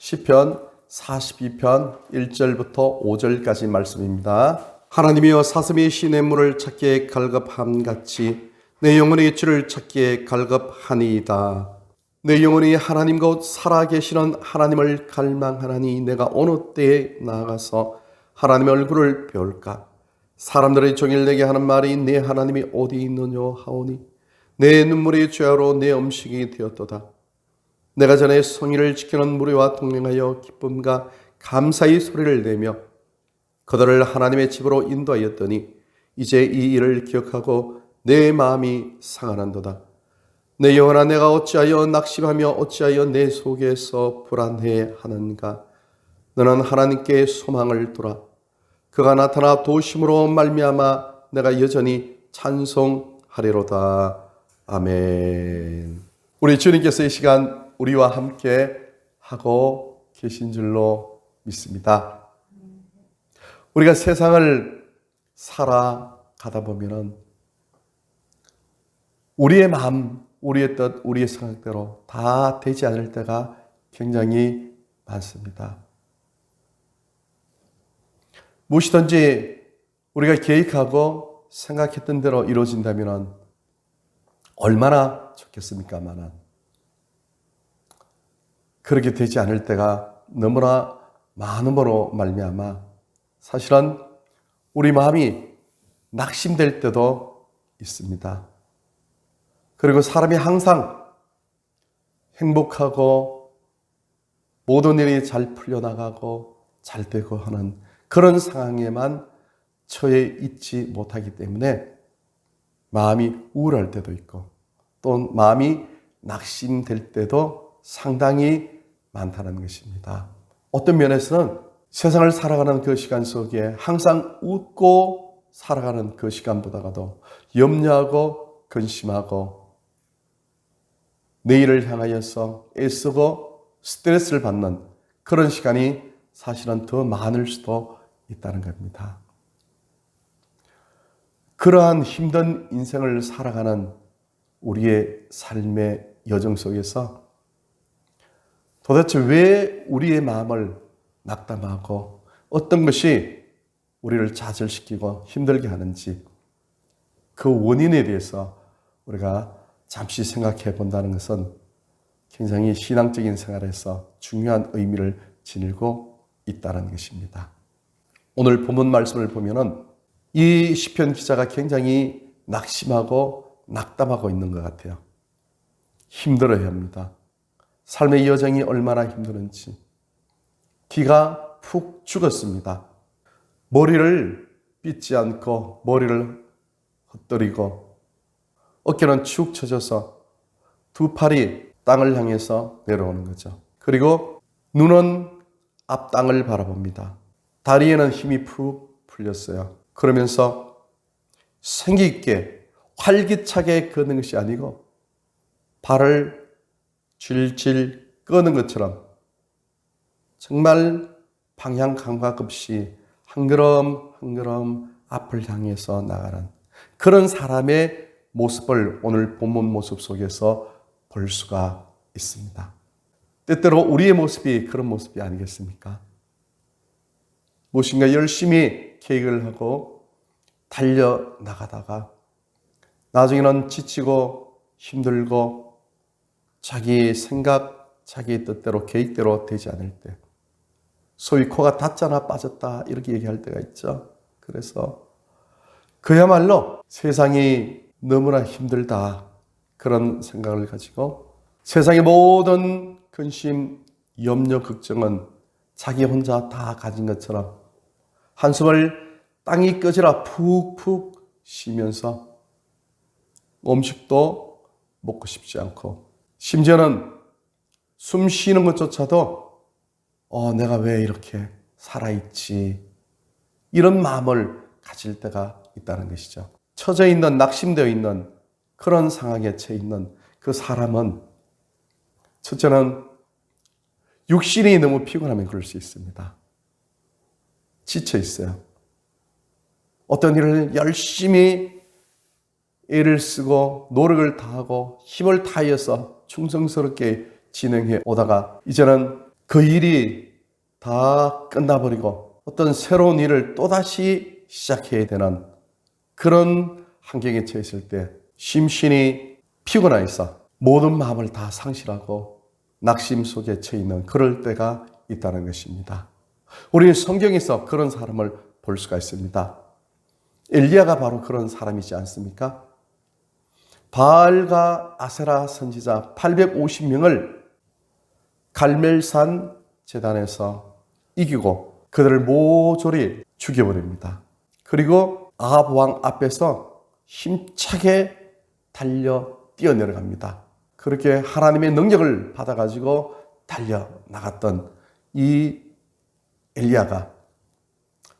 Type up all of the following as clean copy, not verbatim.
시편 42편 1절부터 5절까지 말씀입니다. 하나님이여 사슴이 시냇물을 찾기에 갈급함같이 내 영혼이 주를 찾기에 갈급하니이다. 내 영혼이 하나님 곧 살아계시는 하나님을 갈망하나니 내가 어느 때에 나아가서 하나님의 얼굴을 배울까. 사람들의 종일 내게 하는 말이 내 하나님이 어디 있느냐 하오니 내 눈물이 죄로 내 음식이 되었도다. 내가 전에 성의를 지키는 무리와 동행하여 기쁨과 감사의 소리를 내며 그들을 하나님의 집으로 인도하였더니 이제 이 일을 기억하고 내 마음이 상하는도다. 내 영혼아 내가 어찌하여 낙심하며 어찌하여 내 속에서 불안해하는가. 너는 하나님께 소망을 두라. 그가 나타나 도심으로 말미암아 내가 여전히 찬송하리로다. 아멘. 우리 주님께서 이 시간 우리와 함께 하고 계신 줄로 믿습니다. 우리가 세상을 살아가다 보면은 우리의 마음, 우리의 뜻, 우리의 생각대로 다 되지 않을 때가 굉장히 많습니다. 무엇이든지 우리가 계획하고 생각했던 대로 이루어진다면 얼마나 좋겠습니까마는 그렇게 되지 않을 때가 너무나 많음으로 말미암아 사실은 우리 마음이 낙심될 때도 있습니다. 그리고 사람이 항상 행복하고 모든 일이 잘 풀려나가고 잘 되고 하는 그런 상황에만 처해 있지 못하기 때문에 마음이 우울할 때도 있고 또 마음이 낙심될 때도 상당히 많다는 것입니다. 어떤 면에서는 세상을 살아가는 그 시간 속에 항상 웃고 살아가는 그 시간보다도 염려하고 근심하고 내일을 향하여서 애쓰고 스트레스를 받는 그런 시간이 사실은 더 많을 수도 있다는 겁니다. 그러한 힘든 인생을 살아가는 우리의 삶의 여정 속에서 도대체 왜 우리의 마음을 낙담하고 어떤 것이 우리를 좌절시키고 힘들게 하는지 그 원인에 대해서 우리가 잠시 생각해 본다는 것은 굉장히 신앙적인 생활에서 중요한 의미를 지니고 있다는 것입니다. 오늘 본문 말씀을 보면은 이 시편 기자가 굉장히 낙심하고 낙담하고 있는 것 같아요. 힘들어야 합니다. 삶의 여정이 얼마나 힘드는지. 기가 푹 죽었습니다. 머리를 빗지 않고 머리를 헛돌이고 어깨는 축 처져서 두 팔이 땅을 향해서 내려오는 거죠. 그리고 눈은 앞 땅을 바라봅니다. 다리에는 힘이 푹 풀렸어요. 그러면서 생기 있게 활기차게 걷는 것이 아니고 발을 질질 끄는 것처럼 정말 방향 감각 없이 한 걸음 한 걸음 앞을 향해서 나가는 그런 사람의 모습을 오늘 본문 모습 속에서 볼 수가 있습니다. 때때로 우리의 모습이 그런 모습이 아니겠습니까? 무엇인가 열심히 계획을 하고 달려나가다가 나중에는 지치고 힘들고 자기 생각, 자기 뜻대로 계획대로 되지 않을 때 소위 코가 닿잖아 빠졌다 이렇게 얘기할 때가 있죠. 그래서 그야말로 세상이 너무나 힘들다 그런 생각을 가지고 세상의 모든 근심, 염려, 걱정은 자기 혼자 다 가진 것처럼 한숨을 땅이 꺼지라 푹푹 쉬면서 음식도 먹고 싶지 않고 심지어는 숨 쉬는 것조차도 내가 왜 이렇게 살아있지 이런 마음을 가질 때가 있다는 것이죠. 처져 있는 낙심되어 있는 그런 상황에 처해 있는 그 사람은 첫째는 육신이 너무 피곤하면 그럴 수 있습니다. 지쳐 있어요. 어떤 일을 열심히 애를 쓰고 노력을 다하고 힘을 다해서 충성스럽게 진행해 오다가 이제는 그 일이 다 끝나버리고 어떤 새로운 일을 또다시 시작해야 되는 그런 환경에 처했을 때 심신이 피곤하 있어 모든 마음을 다 상실하고 낙심 속에 처해 있는 그럴 때가 있다는 것입니다. 우리는 성경에서 그런 사람을 볼 수가 있습니다. 엘리야가 바로 그런 사람이지 않습니까? 바알과 아세라 선지자 850명을 갈멜산 제단에서 이기고 그들을 모조리 죽여버립니다. 그리고 아합 왕 앞에서 힘차게 달려 뛰어내려갑니다. 그렇게 하나님의 능력을 받아가지고 달려나갔던 이 엘리야가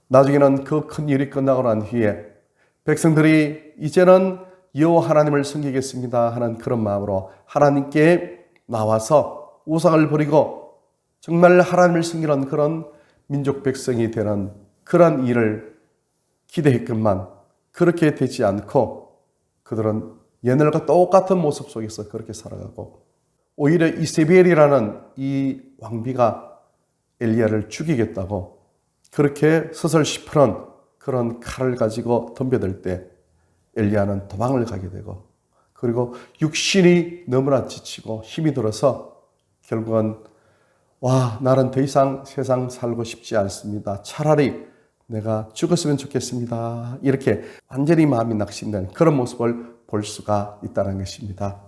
나중에는 그 큰 일이 끝나고 난 후에 백성들이 이제는 여호와 하나님을 섬기겠습니다 하는 그런 마음으로 하나님께 나와서 우상을 버리고 정말 하나님을 섬기는 그런 민족 백성이 되는 그런 일을 기대했건만 그렇게 되지 않고 그들은 옛날과 똑같은 모습 속에서 그렇게 살아가고 오히려 이세벨이라는 이 왕비가 엘리야를 죽이겠다고 그렇게 서슬 시퍼런 그런 칼을 가지고 덤벼들 때 엘리야는 도망을 가게 되고 그리고 육신이 너무나 지치고 힘이 들어서 결국은 나는 더 이상 세상 살고 싶지 않습니다. 차라리 내가 죽었으면 좋겠습니다. 이렇게 완전히 마음이 낙심된 그런 모습을 볼 수가 있다는 것입니다.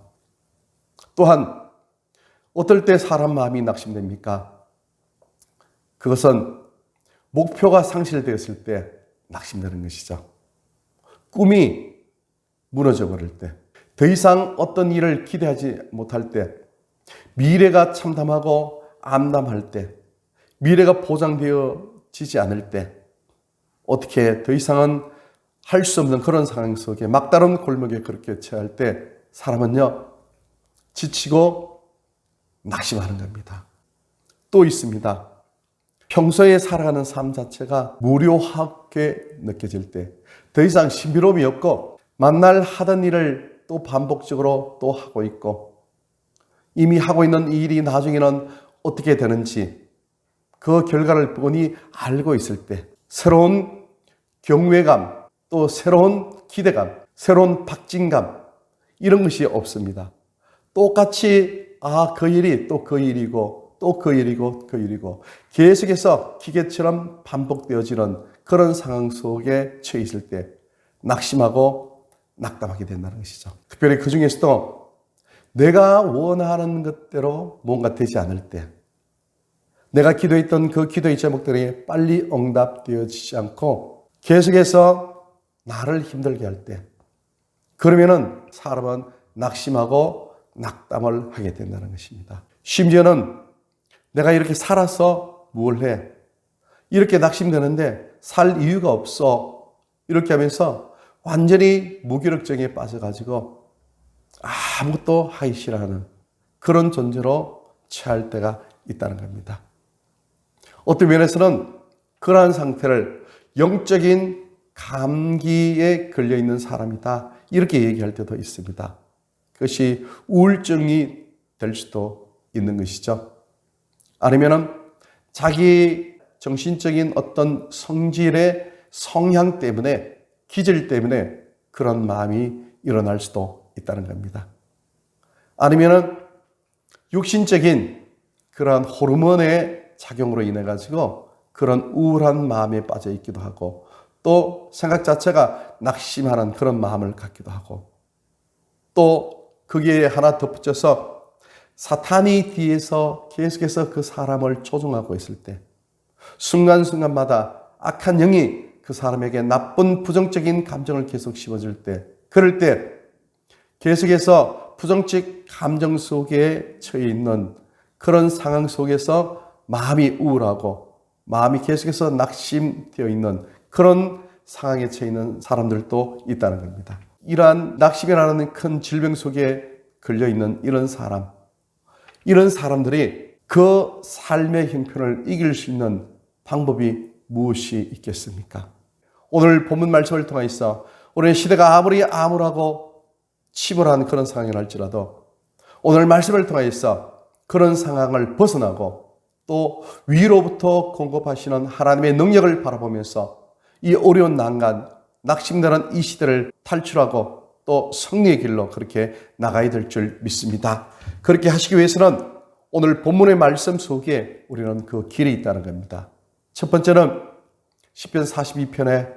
또한 어떨 때 사람 마음이 낙심됩니까? 그것은 목표가 상실되었을 때 낙심되는 것이죠. 꿈이 무너져 버릴 때, 더 이상 어떤 일을 기대하지 못할 때, 미래가 참담하고 암담할 때, 미래가 보장되어지지 않을 때, 어떻게 더 이상은 할 수 없는 그런 상황 속에 막다른 골목에 그렇게 처할 때 사람은요 지치고 낙심하는 겁니다. 또 있습니다. 평소에 살아가는 삶 자체가 무료하게 느껴질 때, 더 이상 신비로움이 없고 만날 하던 일을 또 반복적으로 또 하고 있고 이미 하고 있는 이 일이 나중에는 어떻게 되는지 그 결과를 뻔히 알고 있을 때 새로운 경외감, 또 새로운 기대감, 새로운 박진감 이런 것이 없습니다. 똑같이 그 일이 또 그 일이고 또 그 일이고 그 일이고 계속해서 기계처럼 반복되어지는 그런 상황 속에 처해 있을 때 낙심하고 낙담하게 된다는 것이죠. 특별히 그 중에서도 내가 원하는 것대로 뭔가 되지 않을 때, 내가 기도했던 그 기도의 제목들이 빨리 응답되어지지 않고 계속해서 나를 힘들게 할 때, 그러면은 사람은 낙심하고 낙담을 하게 된다는 것입니다. 심지어는 내가 이렇게 살아서 뭘 해? 이렇게 낙심되는데 살 이유가 없어. 이렇게 하면서 완전히 무기력증에 빠져가지고 아무것도 하기 싫어하는 그런 존재로 처할 때가 있다는 겁니다. 어떤 면에서는 그러한 상태를 영적인 감기에 걸려있는 사람이다 이렇게 얘기할 때도 있습니다. 그것이 우울증이 될 수도 있는 것이죠. 아니면은 자기 정신적인 어떤 성질의 성향 때문에, 기질 때문에 그런 마음이 일어날 수도 있다는 겁니다. 아니면은 육신적인 그러한 호르몬의 작용으로 인해 가지고 그런 우울한 마음에 빠져 있기도 하고 또 생각 자체가 낙심하는 그런 마음을 갖기도 하고 또 거기에 하나 덧붙여서 사탄이 뒤에서 계속해서 그 사람을 조종하고 있을 때 순간순간마다 악한 영이 그 사람에게 나쁜 부정적인 감정을 계속 심어줄 때 그럴 때 계속해서 부정적 감정 속에 처해 있는 그런 상황 속에서 마음이 우울하고 마음이 계속해서 낙심되어 있는 그런 상황에 처해 있는 사람들도 있다는 겁니다. 이러한 낙심이라는 큰 질병 속에 걸려있는 이런 사람들이 그 삶의 형편을 이길 수 있는 방법이 무엇이 있겠습니까? 오늘 본문 말씀을 통해서 우리의 시대가 아무리 암울하고 치졸한 그런 상황이 할지라도 오늘 말씀을 통해서 그런 상황을 벗어나고 또 위로부터 공급하시는 하나님의 능력을 바라보면서 이 어려운 난간, 낙심되는 이 시대를 탈출하고 또 승리의 길로 그렇게 나가야 될 줄 믿습니다. 그렇게 하시기 위해서는 오늘 본문의 말씀 속에 우리는 그 길이 있다는 겁니다. 첫 번째는 시편 42편에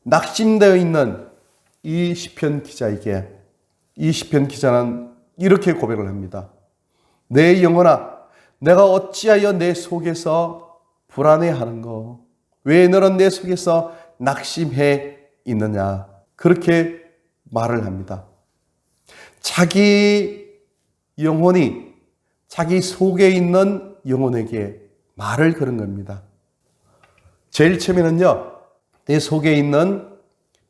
낙심되어 있는 이 시편 기자에게 이 시편 기자는 이렇게 고백을 합니다. 내 영혼아, 내가 어찌하여 내 속에서 불안해하는고? 왜 너는 내 속에서 낙심해 있느냐? 그렇게 말을 합니다. 자기 영혼이 자기 속에 있는 영혼에게 말을 거는 겁니다. 제일 처음에는요, 내 속에 있는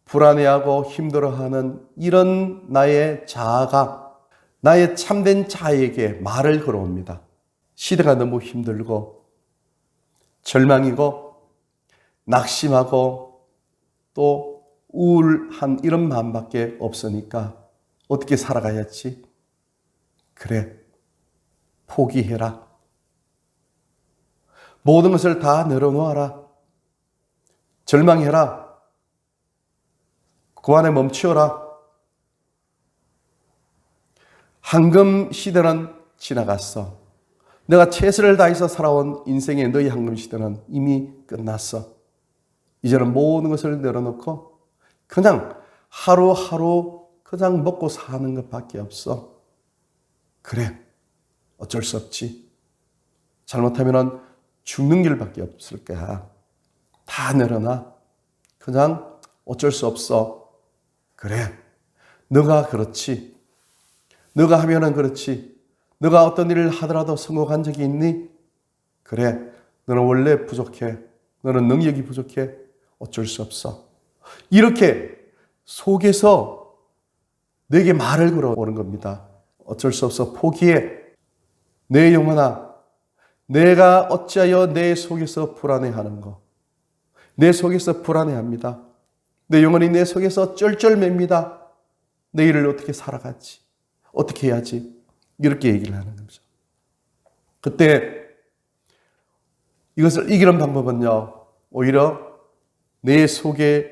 불안해하고 힘들어하는 이런 나의 자아가 나의 참된 자에게 말을 걸어옵니다. 시대가 너무 힘들고 절망이고 낙심하고 또 우울한 이런 마음밖에 없으니까 어떻게 살아가야지? 그래, 포기해라. 모든 것을 다 내려놓아라. 절망해라. 그 안에 멈추어라. 황금 시대는 지나갔어. 내가 최선을 다해서 살아온 인생의 너희 황금 시대는 이미 끝났어. 이제는 모든 것을 내려놓고 그냥 하루하루 그냥 먹고 사는 것밖에 없어. 그래, 어쩔 수 없지. 잘못하면 죽는 길밖에 없을 거야. 다 내려놔. 그냥 어쩔 수 없어. 그래, 너가 그렇지. 너가 하면은 그렇지. 너가 어떤 일을 하더라도 성공한 적이 있니? 그래, 너는 원래 부족해. 너는 능력이 부족해. 어쩔 수 없어. 이렇게 속에서 내게 말을 걸어오는 겁니다. 어쩔 수 없어. 포기해. 내 영혼아, 내가 어찌하여 내 속에서 불안해하는고? 내 속에서 불안해합니다. 내 영혼이 내 속에서 쩔쩔맵니다. 내일을 어떻게 살아가지? 어떻게 해야지? 이렇게 얘기를 하는 거죠. 그때 이것을 이기는 방법은요, 오히려 내 속에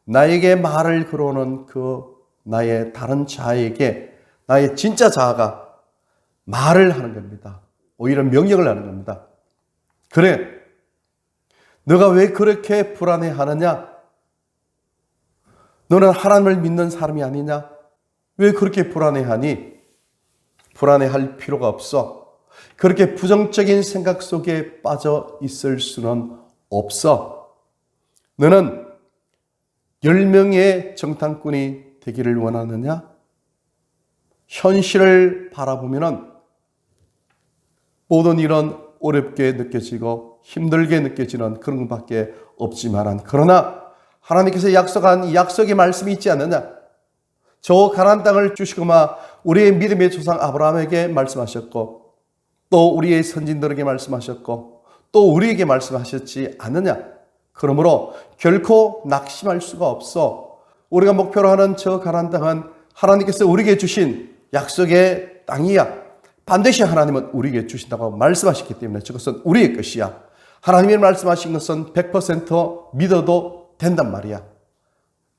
나에게 말을 걸어오는 그 나의 다른 자에게 나의 진짜 자아가 말을 하는 겁니다. 오히려 명령을 하는 겁니다. 그래, 너가 왜 그렇게 불안해하느냐? 너는 하나님을 믿는 사람이 아니냐? 왜 그렇게 불안해하니? 불안해할 필요가 없어. 그렇게 부정적인 생각 속에 빠져 있을 수는 없어. 너는 10명의 정탐꾼이 되기를 원하느냐? 현실을 바라보면 모든 일은 어렵게 느껴지고 힘들게 느껴지는 그런 것밖에 없지만, 그러나 하나님께서 약속한 이 약속의 말씀이 있지 않느냐? 저 가나안 땅을 주시고마 우리의 믿음의 조상 아브라함에게 말씀하셨고 또 우리의 선진들에게 말씀하셨고 또 우리에게 말씀하셨지 않느냐? 그러므로 결코 낙심할 수가 없어. 우리가 목표로 하는 저 가나안 땅은 하나님께서 우리에게 주신 약속의 땅이야. 반드시 하나님은 우리에게 주신다고 말씀하셨기 때문에 저것은 우리의 것이야. 하나님이 말씀하신 것은 100% 믿어도 된단 말이야.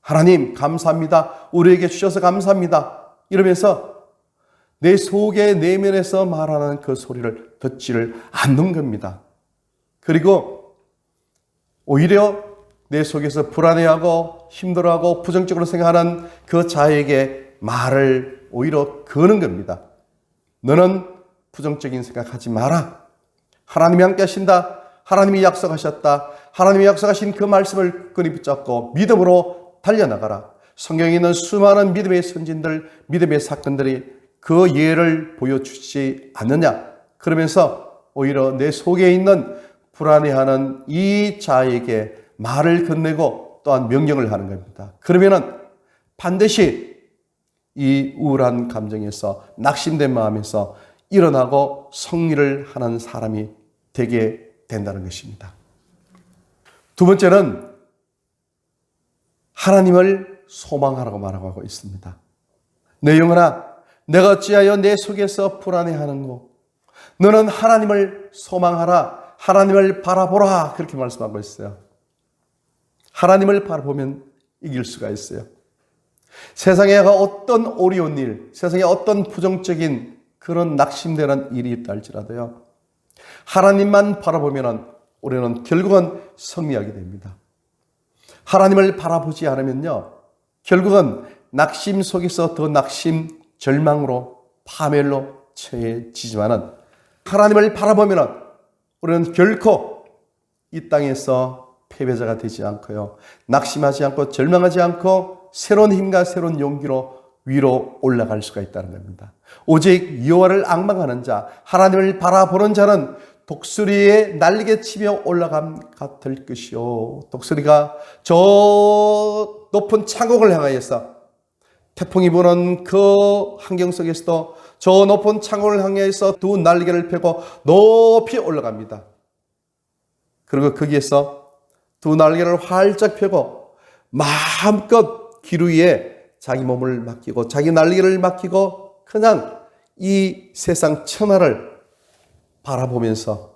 하나님 감사합니다. 우리에게 주셔서 감사합니다. 이러면서 내 속의 내면에서 말하는 그 소리를 듣지를 않는 겁니다. 그리고 오히려 내 속에서 불안해하고 힘들어하고 부정적으로 생각하는 그 자에게 말을 오히려 거는 겁니다. 너는 부정적인 생각하지 마라. 하나님이 함께 하신다. 하나님이 약속하셨다. 하나님이 약속하신 그 말씀을 끈히 붙잡고 믿음으로 달려나가라. 성경에 있는 수많은 믿음의 선진들, 믿음의 사건들이 그 예를 보여주지 않느냐. 그러면서 오히려 내 속에 있는 불안해하는 이 자에게 말을 건네고 또한 명령을 하는 겁니다. 그러면은 반드시 이 우울한 감정에서 낙심된 마음에서 일어나고 승리를 하는 사람이 되게 된다는 것입니다. 두 번째는 하나님을 소망하라고 말하고 있습니다. 내 영혼아, 내가 어찌하여 내 속에서 불안해하는고? 너는 하나님을 소망하라. 하나님을 바라보라. 그렇게 말씀하고 있어요. 하나님을 바라보면 이길 수가 있어요. 세상에 어떤 어려운 일, 세상에 어떤 부정적인 그런 낙심되는 일이 있다 할지라도요, 하나님만 바라보면 우리는 결국은 승리하게 됩니다. 하나님을 바라보지 않으면요, 결국은 낙심 속에서 더 낙심, 절망으로, 파멸로 처해지지만은 하나님을 바라보면 우리는 결코 이 땅에서 패배자가 되지 않고요, 낙심하지 않고 절망하지 않고 새로운 힘과 새로운 용기로 위로 올라갈 수가 있다는 겁니다. 오직 여호와를 앙망하는 자, 하나님을 바라보는 자는 독수리의 날개 치며 올라감 같을 것이요. 독수리가 저 높은 창공을 향하여서, 태풍이 부는 그 환경 속에서도 저 높은 창공을 향해서 두 날개를 펴고 높이 올라갑니다. 그리고 거기에서 두 날개를 활짝 펴고 마음껏 길 위에 자기 몸을 맡기고 자기 날개를 맡기고 그냥 이 세상 천하를 바라보면서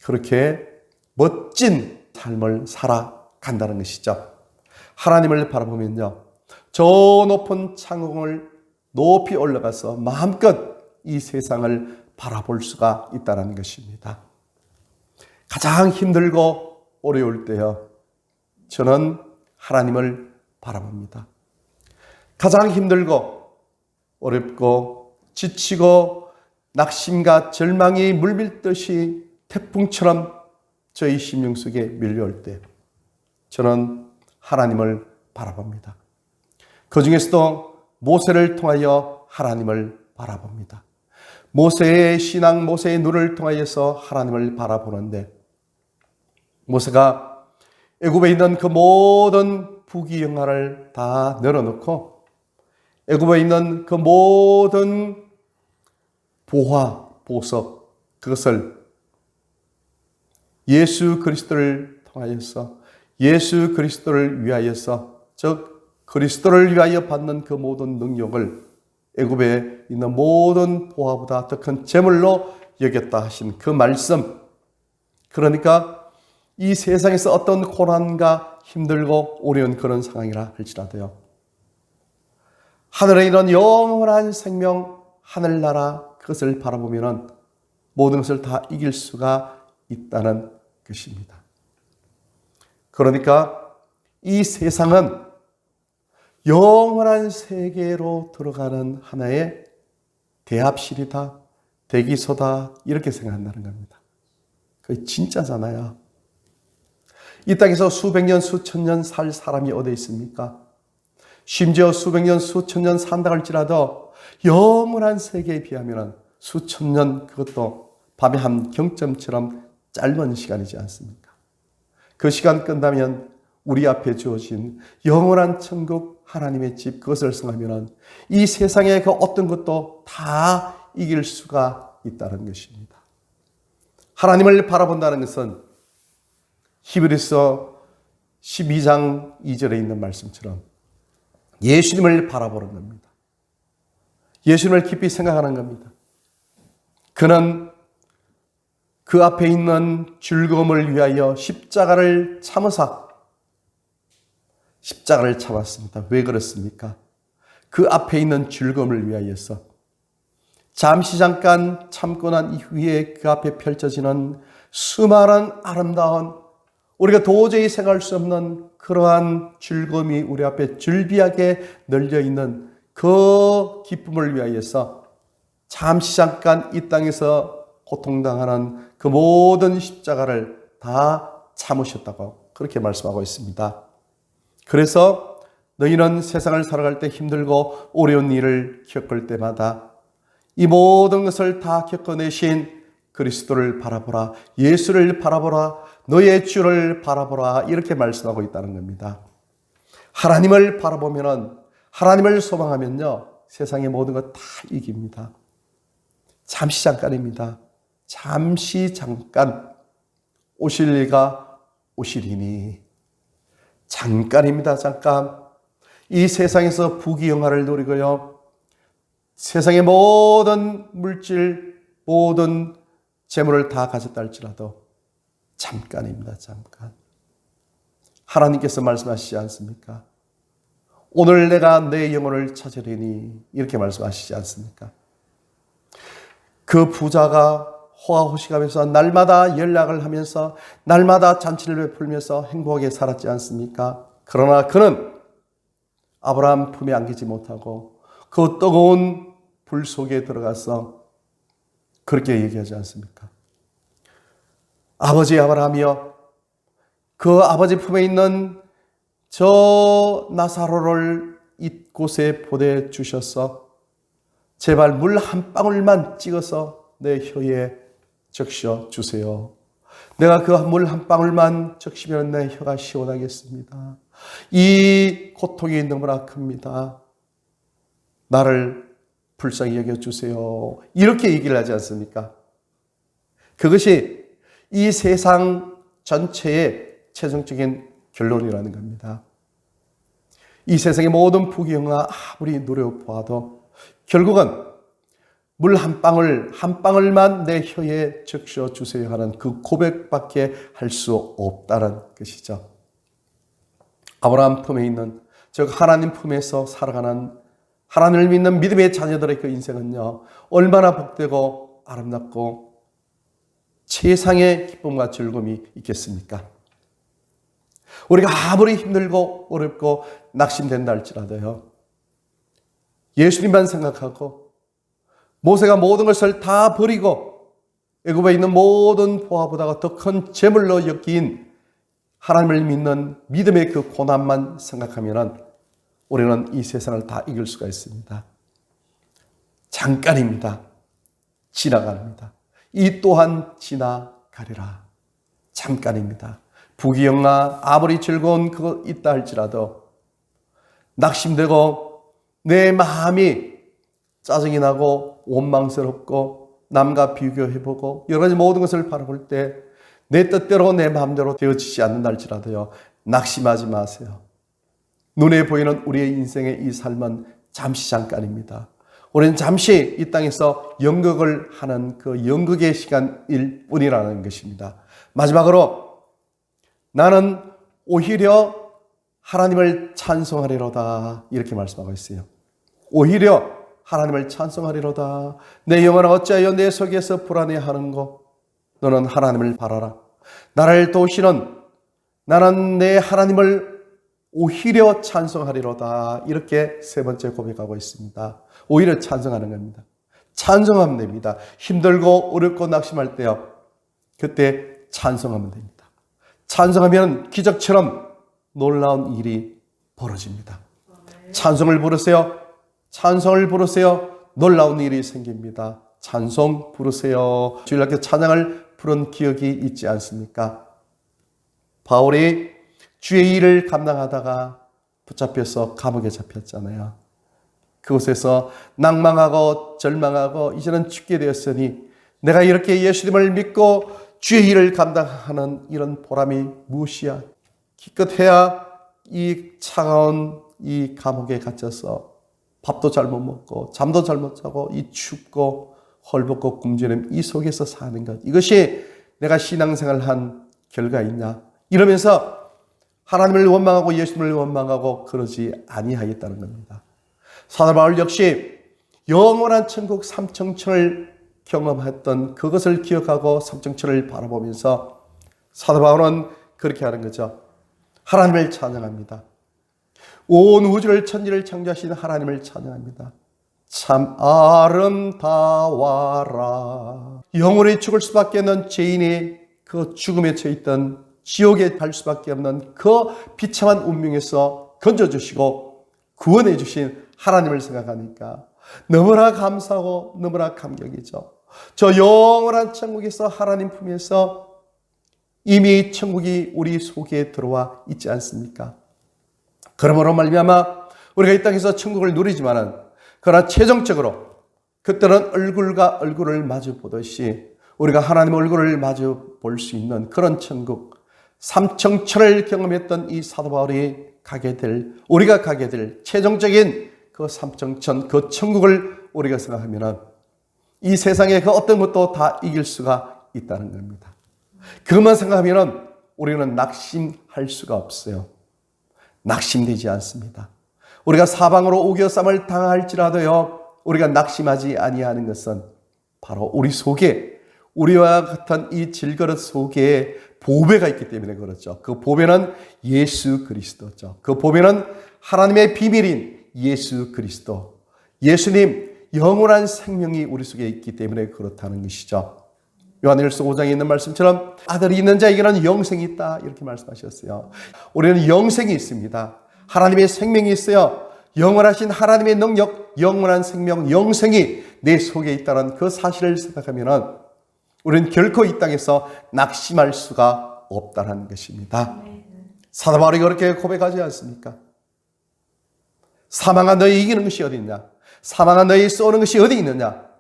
그렇게 멋진 삶을 살아간다는 것이죠. 하나님을 바라보면요, 저 높은 창공을 높이 올라가서 마음껏 이 세상을 바라볼 수가 있다는 것입니다. 가장 힘들고 어려울 때요, 저는 하나님을 바라봅니다. 가장 힘들고 어렵고 지치고 낙심과 절망이 물밀듯이 태풍처럼 저희 심령 속에 밀려올 때 저는 하나님을 바라봅니다. 그 중에서도 모세를 통하여 하나님을 바라봅니다. 모세의 신앙, 모세의 눈을 통하여서 하나님을 바라보는데, 모세가 애굽에 있는 그 모든 부귀영화를 다 내려놓고 애굽에 있는 그 모든 보화, 보석, 그것을 예수 그리스도를 통하여서, 예수 그리스도를 위하여서, 즉 그리스도를 위하여 받는 그 모든 능력을 애굽에 있는 모든 보화보다 더 큰 재물로 여겼다 하신 그 말씀, 그러니까 이 세상에서 어떤 고난과 힘들고 어려운 그런 상황이라 할지라도요, 하늘에 있는 영원한 생명, 하늘나라, 그것을 바라보면 모든 것을 다 이길 수가 있다는 것입니다. 그러니까 이 세상은 영원한 세계로 들어가는 하나의 대합실이다, 대기소다, 이렇게 생각한다는 겁니다. 그게 진짜잖아요. 이 땅에서 수백 년, 수천 년 살 사람이 어디 있습니까? 심지어 수백 년, 수천 년 산다 할지라도 영원한 세계에 비하면 수천 년, 그것도 밤의 한 경점처럼 짧은 시간이지 않습니까? 그 시간 끝나면 우리 앞에 주어진 영원한 천국, 하나님의 집, 그것을 생각하면 이 세상의 그 어떤 것도 다 이길 수가 있다는 것입니다. 하나님을 바라본다는 것은 히브리서 12장 2절에 있는 말씀처럼 예수님을 바라보는 겁니다. 예수님을 깊이 생각하는 겁니다. 그는 그 앞에 있는 즐거움을 위하여 십자가를 참으사, 십자가를 참았습니다. 왜 그렇습니까? 그 앞에 있는 즐거움을 위하여서 잠시 잠깐 참고 난 이후에 그 앞에 펼쳐지는 수많은 아름다운, 우리가 도저히 생각할 수 없는 그러한 즐거움이 우리 앞에 즐비하게 널려 있는 그 기쁨을 위하여서 잠시 잠깐 이 땅에서 고통당하는 그 모든 십자가를 다 참으셨다고 그렇게 말씀하고 있습니다. 그래서 너희는 세상을 살아갈 때 힘들고 어려운 일을 겪을 때마다 이 모든 것을 다 겪어내신 그리스도를 바라보라, 예수를 바라보라, 너의 주를 바라보라, 이렇게 말씀하고 있다는 겁니다. 하나님을 바라보면, 하나님을 소망하면요, 세상의 모든 것 다 이깁니다. 잠시 잠깐입니다. 잠시 잠깐 오실 이가 오시리니, 잠깐입니다. 잠깐. 이 세상에서 부귀영화를 누리고요, 세상의 모든 물질, 모든 재물을 다 가졌다 할지라도 잠깐입니다. 잠깐. 하나님께서 말씀하시지 않습니까? 오늘 내가 내 영혼을 찾으리니 이렇게 말씀하시지 않습니까? 그 부자가 호화호식하면서 날마다 연락을 하면서 날마다 잔치를 베풀면서 행복하게 살았지 않습니까? 그러나 그는 아브라함 품에 안기지 못하고 그 뜨거운 불 속에 들어가서 그렇게 얘기하지 않습니까? 아버지 아브라함이여, 그 아버지 품에 있는 저 나사로를 이곳에 보내주셔서 제발 물 한 방울만 찍어서 내 혀에 적셔 주세요. 내가 그 물 한 방울만 적시면 내 혀가 시원하겠습니다. 이 고통이 너무나 큽니다. 나를 불쌍히 여겨주세요. 이렇게 얘기를 하지 않습니까? 그것이 이 세상 전체의 최종적인 결론이라는 겁니다. 이 세상의 모든 부귀영화 아무리 노려보아도 결국은 물 한 방울만 내 혀에 적셔 주세요 하는 그 고백밖에 할 수 없다는 것이죠. 아브라함 품에 있는, 즉 하나님 품에서 살아가는 하나님을 믿는 믿음의 자녀들의 그 인생은요, 얼마나 복되고 아름답고 최상의 기쁨과 즐거움이 있겠습니까? 우리가 아무리 힘들고 어렵고 낙심된다 할지라도요, 예수님만 생각하고 모세가 모든 것을 다 버리고 애굽에 있는 모든 보화보다가 더 큰 재물로 엮인 하나님을 믿는 믿음의 그 고난만 생각하면 우리는 이 세상을 다 이길 수가 있습니다. 잠깐입니다. 지나갑니다. 이 또한 지나가리라. 잠깐입니다. 부귀영화 아무리 즐거운 그거 있다 할지라도 낙심되고 내 마음이 짜증이 나고 원망스럽고 남과 비교해보고 여러 가지 모든 것을 바라볼 때 내 뜻대로 내 마음대로 되어지지 않는다 할지라도요, 낙심하지 마세요. 눈에 보이는 우리의 인생의 이 삶은 잠시 잠깐입니다. 우리는 잠시 이 땅에서 연극을 하는 그 연극의 시간일 뿐이라는 것입니다. 마지막으로 나는 오히려 하나님을 찬송하리로다 이렇게 말씀하고 있어요. 오히려 하나님을 찬송하리로다. 내 영혼아 어찌하여 내 속에서 불안해하는고? 너는 하나님을 바라라. 나를 도우시는 나는 내 하나님을 오히려 찬송하리로다. 이렇게 세 번째 고백하고 있습니다. 오히려 찬송하는 겁니다. 찬송하면 됩니다. 힘들고 어렵고 낙심할 때요, 그때 찬송하면 됩니다. 찬송하면 기적처럼 놀라운 일이 벌어집니다. 찬송을 부르세요. 찬송을 부르세요. 놀라운 일이 생깁니다. 찬송 부르세요. 주일학교 찬양을 부른 기억이 있지 않습니까? 바울이 주의 일을 감당하다가 붙잡혀서 감옥에 잡혔잖아요. 그곳에서 낭망하고 절망하고 이제는 죽게 되었으니 내가 이렇게 예수님을 믿고 주의 일을 감당하는 이런 보람이 무엇이야? 기껏해야 이 차가운 이 감옥에 갇혀서 밥도 잘 못 먹고 잠도 잘 못 자고 이 춥고 헐벗고 굶주림 이 속에서 사는 것, 이것이 내가 신앙생활을 한 결과이냐? 이러면서 하나님을 원망하고 예수님을 원망하고 그러지 아니하겠다는 겁니다. 사도 바울 역시 영원한 천국 삼청천을 경험했던 그것을 기억하고 삼청천을 바라보면서 사도 바울은 그렇게 하는 거죠. 하나님을 찬양합니다. 온 우주를 천지를 창조하신 하나님을 찬양합니다. 참 아름다워라. 영원히 죽을 수밖에 없는 죄인이 그 죽음에 처해있던 지옥에 갈 수밖에 없는 그 비참한 운명에서 건져주시고 구원해 주신 하나님을 생각하니까 너무나 감사하고 너무나 감격이죠. 저 영원한 천국에서 하나님 품에서 이미 천국이 우리 속에 들어와 있지 않습니까? 그러므로 말미암아 우리가 이 땅에서 천국을 누리지만은 그러나 최종적으로 그때는 얼굴과 얼굴을 마주 보듯이 우리가 하나님 얼굴을 마주 볼 수 있는 그런 천국, 삼청천을 경험했던 이 사도 바울이 가게 될, 우리가 가게 될 최종적인 그 삼청천, 그 천국을 우리가 생각하면 이 세상의 그 어떤 것도 다 이길 수가 있다는 겁니다. 그것만 생각하면 우리는 낙심할 수가 없어요. 낙심되지 않습니다. 우리가 사방으로 우겨쌈을 당할지라도요, 우리가 낙심하지 아니하는 것은 바로 우리 속에, 우리와 같은 이 질그릇 속에 보배가 있기 때문에 그렇죠. 그 보배는 예수 그리스도죠. 그 보배는 하나님의 비밀인 예수 그리스도, 예수님 영원한 생명이 우리 속에 있기 때문에 그렇다는 것이죠. 요한일서 5장에 있는 말씀처럼 아들이 있는 자에게는 영생이 있다, 이렇게 말씀하셨어요. 우리는 영생이 있습니다. 하나님의 생명이 있어요. 영원하신 하나님의 능력, 영원한 생명, 영생이 내 속에 있다는 그 사실을 생각하면 우리는 결코 이 땅에서 낙심할 수가 없다는 것입니다. 사도 바울이 그렇게 고백하지 않습니까? 사망아 너희 이기는 것이 어디 있냐? 사망아 너희 쏘는 것이 어디 있느냐?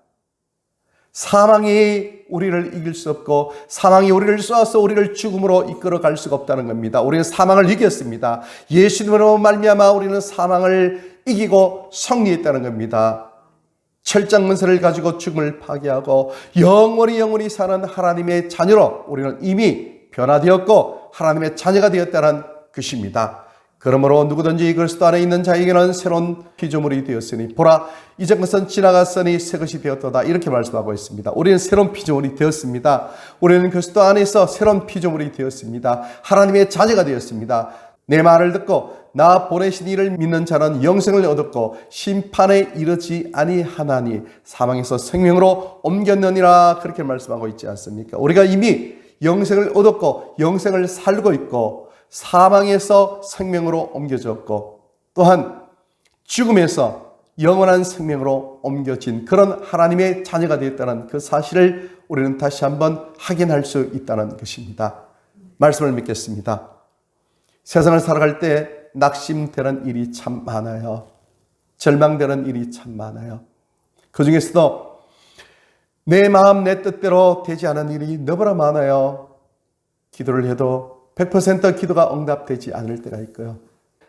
사망이 우리를 이길 수 없고 사망이 우리를 쏘아서 우리를 죽음으로 이끌어갈 수가 없다는 겁니다. 우리는 사망을 이겼습니다. 예수님으로 말미암아 우리는 사망을 이기고 승리했다는 겁니다. 철장문서를 가지고 죽음을 파괴하고 영원히 사는 하나님의 자녀로 우리는 이미 변화되었고 하나님의 자녀가 되었다는 것입니다. 그러므로 누구든지 그리스도 안에 있는 자에게는 새로운 피조물이 되었으니 보라 이전 것은 지나갔으니 새 것이 되었도다, 이렇게 말씀하고 있습니다. 우리는 새로운 피조물이 되었습니다. 우리는 그리스도 안에서 새로운 피조물이 되었습니다. 하나님의 자녀가 되었습니다. 내 말을 듣고 나 보내신 이를 믿는 자는 영생을 얻었고 심판에 이르지 아니하나니 사망에서 생명으로 옮겼느니라, 그렇게 말씀하고 있지 않습니까? 우리가 이미 영생을 얻었고 영생을 살고 있고 사망에서 생명으로 옮겨졌고 또한 죽음에서 영원한 생명으로 옮겨진 그런 하나님의 자녀가 되었다는 그 사실을 우리는 다시 한번 확인할 수 있다는 것입니다. 말씀을 믿겠습니다. 세상을 살아갈 때 낙심되는 일이 참 많아요. 절망되는 일이 참 많아요. 그 중에서도 내 마음 내 뜻대로 되지 않은 일이 너무나 많아요. 기도를 해도 100% 기도가 응답되지 않을 때가 있고요.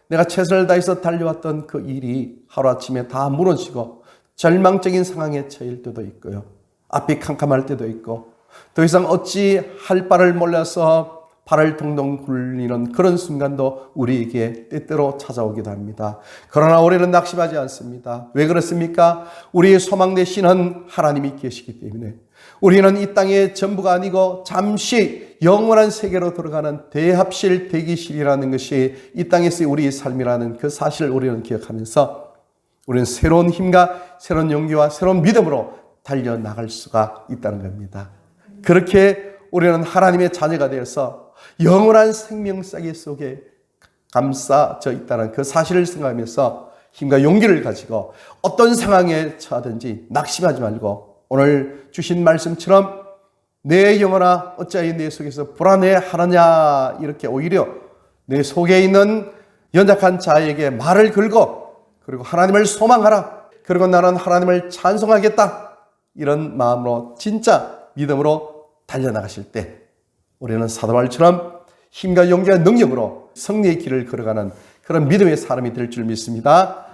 내가 최선을 다해서 달려왔던 그 일이 하루아침에 다 무너지고 절망적인 상황에 처할 때도 있고요. 앞이 캄캄할 때도 있고 더 이상 어찌 할 바를 몰라서 발을 동동 굴리는 그런 순간도 우리에게 때때로 찾아오기도 합니다. 그러나 우리는 낙심하지 않습니다. 왜 그렇습니까? 우리의 소망 되시는 하나님이 계시기 때문에 우리는 이 땅의 전부가 아니고 잠시 영원한 세계로 들어가는 대합실 대기실이라는 것이 이 땅에서의 우리의 삶이라는 그 사실을 우리는 기억하면서 우리는 새로운 힘과 새로운 용기와 새로운 믿음으로 달려나갈 수가 있다는 겁니다. 그렇게 우리는 하나님의 자녀가 되어서 영원한 생명싸개 속에 감싸져 있다는 그 사실을 생각하면서 힘과 용기를 가지고 어떤 상황에 처하든지 낙심하지 말고 오늘 주신 말씀처럼 내 영혼아 어찌하여 내 속에서 불안해하느냐, 이렇게 오히려 내 속에 있는 연약한 자에게 말을 걸고 그리고 하나님을 소망하라, 그리고 나는 하나님을 찬송하겠다, 이런 마음으로 진짜 믿음으로 달려나가실 때 우리는 사도 바울처럼 힘과 용기와 능력으로 승리의 길을 걸어가는 그런 믿음의 사람이 될 줄 믿습니다.